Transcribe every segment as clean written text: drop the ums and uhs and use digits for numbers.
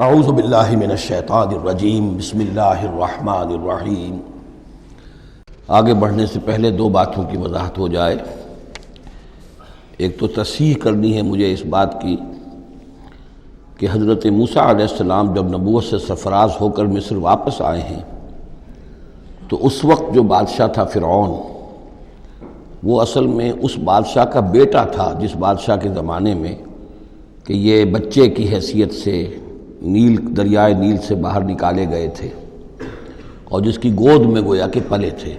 اعوذ باللہ من الشیطان الرجیم بسم اللہ الرحمن الرحیم۔ آگے بڑھنے سے پہلے دو باتوں کی وضاحت ہو جائے۔ ایک تو تصحیح کرنی ہے مجھے اس بات کی کہ حضرت موسیٰ علیہ السلام جب نبوت سے سرفراز ہو کر مصر واپس آئے ہیں تو اس وقت جو بادشاہ تھا فرعون، وہ اصل میں اس بادشاہ کا بیٹا تھا جس بادشاہ کے زمانے میں کہ یہ بچے کی حیثیت سے دریائے نیل سے باہر نکالے گئے تھے اور جس کی گود میں گویا کہ پلے تھے۔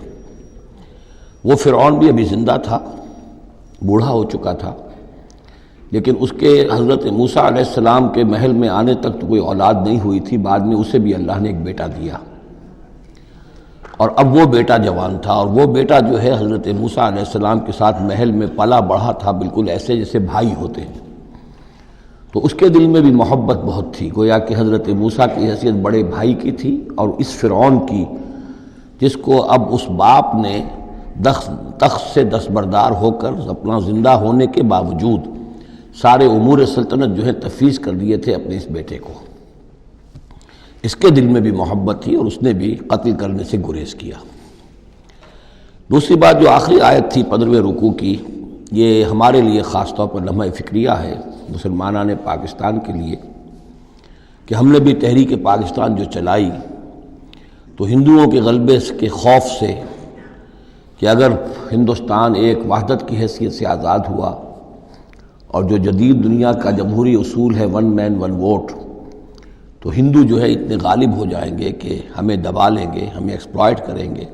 وہ فرعون بھی ابھی زندہ تھا، بوڑھا ہو چکا تھا، لیکن اس کے حضرت موسیٰ علیہ السلام کے محل میں آنے تک تو کوئی اولاد نہیں ہوئی تھی۔ بعد میں اسے بھی اللہ نے ایک بیٹا دیا اور اب وہ بیٹا جوان تھا، اور وہ بیٹا جو ہے حضرت موسیٰ علیہ السلام کے ساتھ محل میں پلا بڑھا تھا، بالکل ایسے جیسے بھائی ہوتے ہیں۔ تو اس کے دل میں بھی محبت بہت تھی، گویا کہ حضرت موسیٰ کی حیثیت بڑے بھائی کی تھی، اور اس فرعون کی جس کو اب اس باپ نے تخت سے دستبردار ہو کر اپنا زندہ ہونے کے باوجود سارے امور سلطنت جو ہے تفویض کر دیے تھے اپنے اس بیٹے کو، اس کے دل میں بھی محبت تھی اور اس نے بھی قتل کرنے سے گریز کیا۔ دوسری بات جو آخری آیت تھی 15ویں رکوع کی، یہ ہمارے لیے خاص طور پر لمحہ فکریہ ہے مسلمانان پاکستان کے لیے کہ ہم نے بھی تحریک پاکستان جو چلائی تو ہندوؤں کے غلبے کے خوف سے کہ اگر ہندوستان ایک وحدت کی حیثیت سے آزاد ہوا اور جو جدید دنیا کا جمہوری اصول ہے ون مین ون ووٹ، تو ہندو جو ہے اتنے غالب ہو جائیں گے کہ ہمیں دبا لیں گے، ہمیں ایکسپلائٹ کریں گے،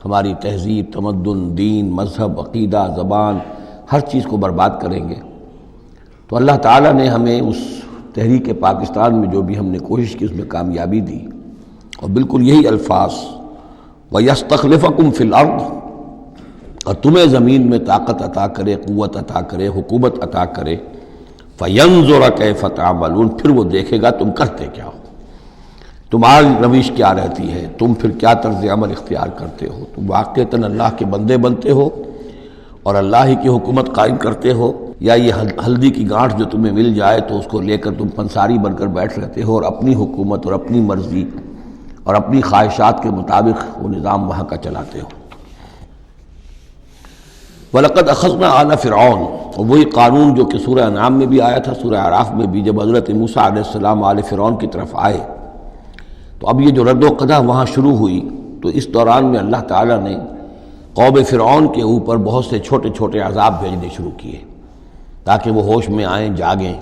ہماری تہذیب، تمدن، دین، مذہب، عقیدہ، زبان، ہر چیز کو برباد کریں گے۔ تو اللہ تعالیٰ نے ہمیں اس تحریک پاکستان میں جو بھی ہم نے کوشش کی اس میں کامیابی دی، اور بالکل یہی الفاظ وَيَسْتَخْلِفَكُمْ فِي الْأَرْضِ، اور تمہیں زمین میں طاقت عطا کرے، قوت عطا کرے، حکومت عطا کرے، فَيَنْظُرَ كَيْفَ تَعْمَلُونَ، پھر وہ دیکھے گا تم کرتے کیا ہو، تمہاری روش کیا رہتی ہے، تم پھر کیا طرز عمل اختیار کرتے ہو، تم واقعتاً اللہ کے بندے بنتے ہو اور اللہ ہی کی حکومت قائم کرتے ہو، یا یہ ہلدی کی گانٹھ جو تمہیں مل جائے تو اس کو لے کر تم پنساری بن کر بیٹھ رہتے ہو اور اپنی حکومت اور اپنی مرضی اور اپنی خواہشات کے مطابق وہ نظام وہاں کا چلاتے ہو۔ وَلَقَدْ أَخَذْنَا آلَ فِرْعَوْنَ، اور وہی قانون جو کہ سورہ انعام میں بھی آیا تھا، سورہ اعراف میں بھی، جب حضرت موسیٰ علیہ السلام آل فرعون کی طرف آئے تو اب یہ جو رد و قدح وہاں شروع ہوئی، تو اس دوران میں اللہ تعالیٰ نے قوم فرعون کے اوپر بہت سے چھوٹے چھوٹے عذاب بھیجنے شروع کیے تاکہ وہ ہوش میں آئیں، جاگیں۔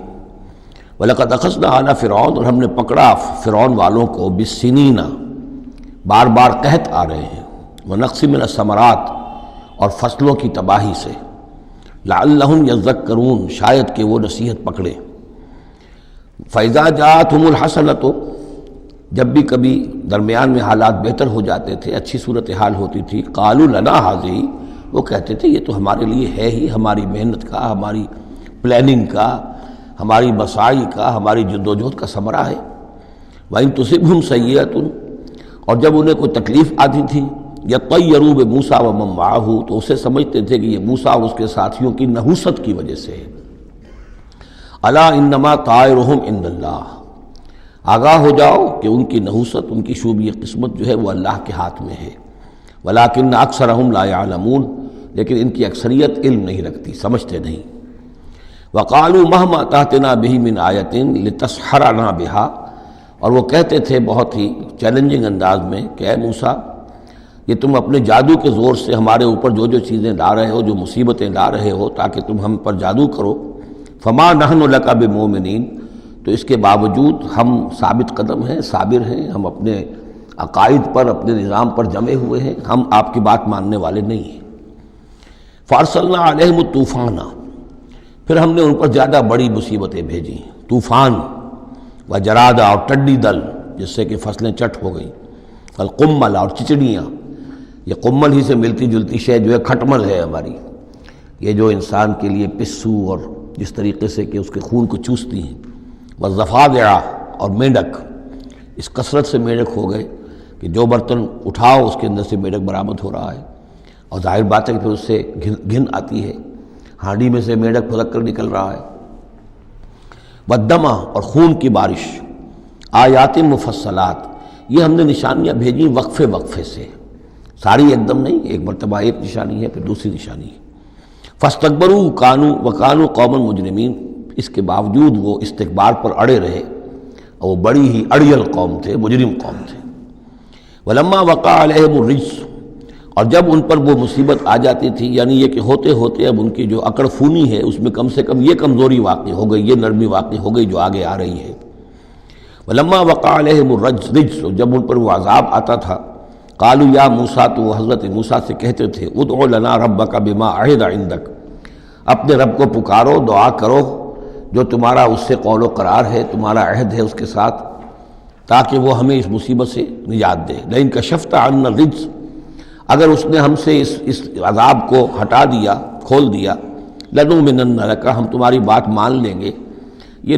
وَلَقَدْ أَخَذْنَا آلَ فِرْعَوْنَ، اور ہم نے پکڑا فرعون والوں کو بِالسِّنِینَ، بار بار قحط آ رہے ہیں، وَنَقْصٍ مِّنَ الثَّمَرَاتِ، اور فصلوں کی تباہی سے، لَعَلَّهُمْ يَذَّكَّرُونَ، شاید کہ وہ نصیحت پکڑے۔ فَإِذَا جَاءَتْهُمُ الْحَسَنَةُ، جب بھی کبھی درمیان میں حالات بہتر ہو جاتے تھے، اچھی صورتحال ہوتی تھی، قَالُوا لَنَا هَٰذِهِ، وہ کہتے تھے یہ تو ہمارے لیے ہے ہی، ہماری محنت کا، ہماری پلاننگ کا، ہماری مساعی کا، ہماری جدوجہد کا ثمرہ ہے۔ وَإِن تُصِبْهُمْ سَيِّئَةٌ، اور جب انہیں کوئی تکلیف آتی تھی، يَطَّيَّرُوا بِمُوسَىٰ وَمَن مَّعَهُ، تو اسے سمجھتے تھے کہ یہ موسیٰ اور اس کے ساتھیوں کی نحوست کی وجہ سے ہے۔ أَلَا إِنَّمَا طَائِرُهُمْ عِندَ اللَّهِ، آگاہ ہو جاؤ کہ ان کی نحوست، ان کی شوبی قسمت جو ہے وہ اللہ کے ہاتھ میں ہے۔ وَلَٰكِنَّ أَكْثَرَهُمْ لَا يَعْلَمُونَ، لیکن ان کی اکثریت علم نہیں رکھتی، سمجھتے نہیں۔ وَقَالُوا مَهْمَا تَأْتِنَا بِهِ مِنْ آيَةٍ لِتَسْحَرَنَا بِهَا، اور وہ کہتے تھے بہت ہی چیلنجنگ انداز میں کہ اے موسیٰ، یہ تم اپنے جادو کے زور سے ہمارے اوپر جو جو چیزیں لا رہے ہو، جو مصیبتیں لا رہے ہو تاکہ تم ہم پر جادو کرو، فما نحن لک بمؤمنین، تو اس کے باوجود ہم ثابت قدم ہیں، صابر ہیں، ہم اپنے عقائد پر، اپنے نظام پر جمے ہوئے ہیں، ہم آپ کی بات ماننے والے نہیں ہیں۔ فارسلنا علیہم الطوفان، پھر ہم نے ان پر زیادہ بڑی مصیبتیں بھیجیں، طوفان وجرادا، اور ٹڈی دل جس سے کہ فصلیں چٹ ہو گئیں، القمل، اور چچڑیاں، یہ قمل ہی سے ملتی جلتی شے جو ہے کھٹمل ہے ہماری، یہ جو انسان کے لیے پسو اور جس طریقے سے کہ اس کے خون کو چوستی ہیں، والضفادع، اور میںڈک، اس کثرت سے میںڈک ہو گئے کہ جو برتن اٹھاؤ اس کے اندر سے میںڈک برآمد ہو رہا ہے، اور ظاہر بات ہے کہ پھر اس سے گھن آتی ہے، ہانڈی میں سے میںڈک پھدک کر نکل رہا ہے۔ والدمہ، اور خون کی بارش، آیات مفصلات، یہ ہم نے نشانیاں بھیجی وقفے وقفے سے، ساری ایک دم نہیں، ایک مرتبہ ایک نشانی ہے پھر دوسری نشانی ہے۔ فاستکبروا وکانوا قوما مجرمین، اس کے باوجود وہ استکبار پر اڑے رہے اور وہ بڑی ہی اڑیل قوم تھے، مجرم قوم تھے۔ ولما وقع علیہم الرجس، اور جب ان پر وہ مصیبت آ جاتی تھی، یعنی یہ کہ ہوتے ہوتے اب ان کی جو اکڑ فونی ہے اس میں کم سے کم یہ کمزوری واقع ہو گئی، یہ نرمی واقع ہو گئی جو آگے آ رہی ہے۔ ولما وقع علیہم الرجس، جب ان پر وہ عذاب آتا تھا، قالوا یا موسیٰ، تو وہ حضرت موسیٰ سے کہتے تھے، ادع لنا ربک بما عہد عندک، اپنے رب کو پکارو، دعا کرو جو تمہارا اس سے قول و قرار ہے، تمہارا عہد ہے اس کے ساتھ، تاکہ وہ ہمیں اس مصیبت سے نجات دے۔ لئن کشفت عنا الرجس، اگر اس نے ہم سے اس عذاب کو ہٹا دیا، کھول دیا، لنؤمنن لک، ہم تمہاری بات مان لیں گے۔ یہ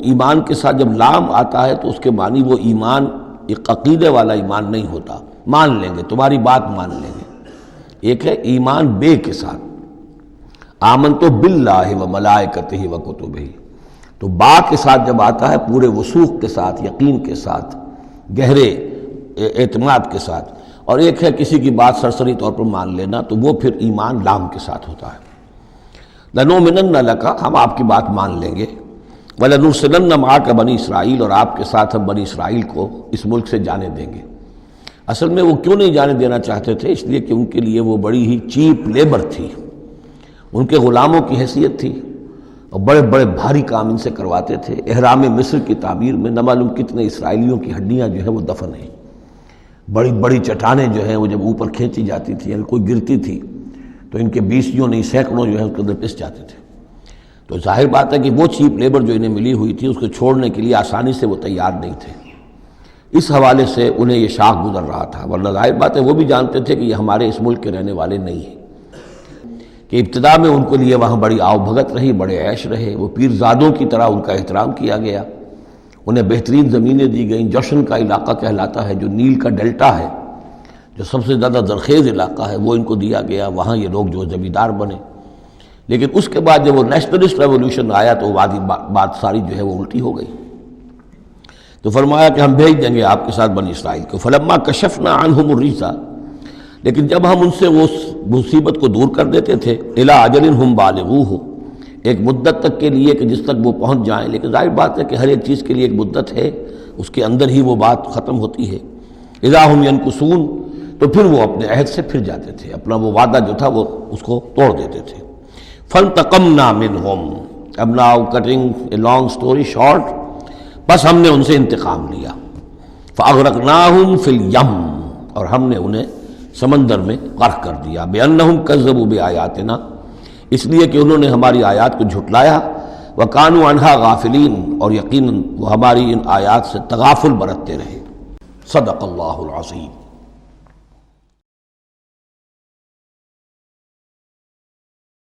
ایمان کے ساتھ جب لام آتا ہے تو اس کے معنی وہ ایمان ایک عقیدے والا ایمان نہیں ہوتا، مان لیں گے، تمہاری بات مان لیں گے۔ ایک ہے ایمان بے کے ساتھ، آمنت باللہ و ملائکتہ و کتبہ، تو با کے ساتھ جب آتا ہے پورے وثوق کے ساتھ، یقین کے ساتھ، گہرے اعتماد کے ساتھ، اور ایک ہے کسی کی بات سرسری طور پر مان لینا، تو وہ پھر ایمان لام کے ساتھ ہوتا ہے۔ لنؤمنن لک، ہم آپ کی بات مان لیں گے، وَلَنُرْسِلَنَّ مَعَكَ بنی اسرائیل، اور آپ کے ساتھ ہم بنی اسرائیل کو اس ملک سے جانے دیں گے۔ اصل میں وہ کیوں نہیں جانے دینا چاہتے تھے؟ اس لیے کہ ان کے لیے وہ بڑی ہی چیپ لیبر تھی، ان کے غلاموں کی حیثیت تھی، اور بڑے بڑے بھاری کام ان سے کرواتے تھے۔ احرام مصر کی تعبیر میں نہ معلوم کتنے اسرائیلیوں کی ہڈیاں جو ہے وہ دفن ہیں، بڑی بڑی چٹانیں جو ہیں وہ جب اوپر کھینچی جاتی تھی، اگر کوئی گرتی تھی تو ان کے 20 نہیں سینکڑوں جو ہے اس کے اندر پس جاتے تھے۔ تو ظاہر بات ہے کہ وہ چیپ لیبر جو انہیں ملی ہوئی تھی اس کو چھوڑنے کے لیے آسانی سے وہ تیار نہیں تھے، اس حوالے سے انہیں یہ شاخ گزر رہا تھا، ورنہ ظاہر بات ہے وہ بھی جانتے تھے کہ یہ ہمارے اس ملک کے رہنے والے نہیں ہیں، کہ ابتدا میں ان کے لیے وہاں بڑی آؤ بھگت رہی، بڑے عیش رہے، وہ پیرزادوں کی طرح ان کا احترام کیا گیا، انہیں بہترین زمینیں دی گئیں۔ جوشن کا علاقہ کہلاتا ہے، جو نیل کا ڈیلٹا ہے، جو سب سے زیادہ زرخیز علاقہ ہے، وہ ان کو دیا گیا، وہاں یہ لوگ جو زمیندار بنے۔ لیکن اس کے بعد جب وہ نیشنلسٹ ریولوشن آیا تو بات ساری جو ہے وہ الٹی ہو گئی، تو فرمایا کہ ہم بھیج دیں گے آپ کے ساتھ بنی اسرائیل کو۔ فلما کشفنا عنہم الرجس، لیکن جب ہم ان سے وہ مصیبت کو دور کر دیتے تھے، الی اجل ہم بالغوہ، ایک مدت تک کے لیے کہ جس تک وہ پہنچ جائیں، لیکن ظاہر بات ہے کہ ہر ایک چیز کے لیے ایک مدت ہے، اس کے اندر ہی وہ بات ختم ہوتی ہے۔ اذا ہم ینکثون، تو پھر وہ اپنے عہد سے پھر جاتے تھے، اپنا وہ وعدہ جو تھا وہ اس کو توڑ دیتے تھے۔ فانتقمنا منہم، اب now cutting a long story short, بس ہم نے ان سے انتقام لیا۔ فاغرقناہم فی الیم، اور ہم نے انہیں سمندر میں غرق کر دیا، بانہم کذبوا بآیاتنا، اس لیے کہ انہوں نے ہماری آیات کو جھٹلایا، وکانوا عنہا غافلین، اور یقیناً وہ ہماری ان آیات سے تغافل برتتے رہے۔ صدق اللہ العظیم۔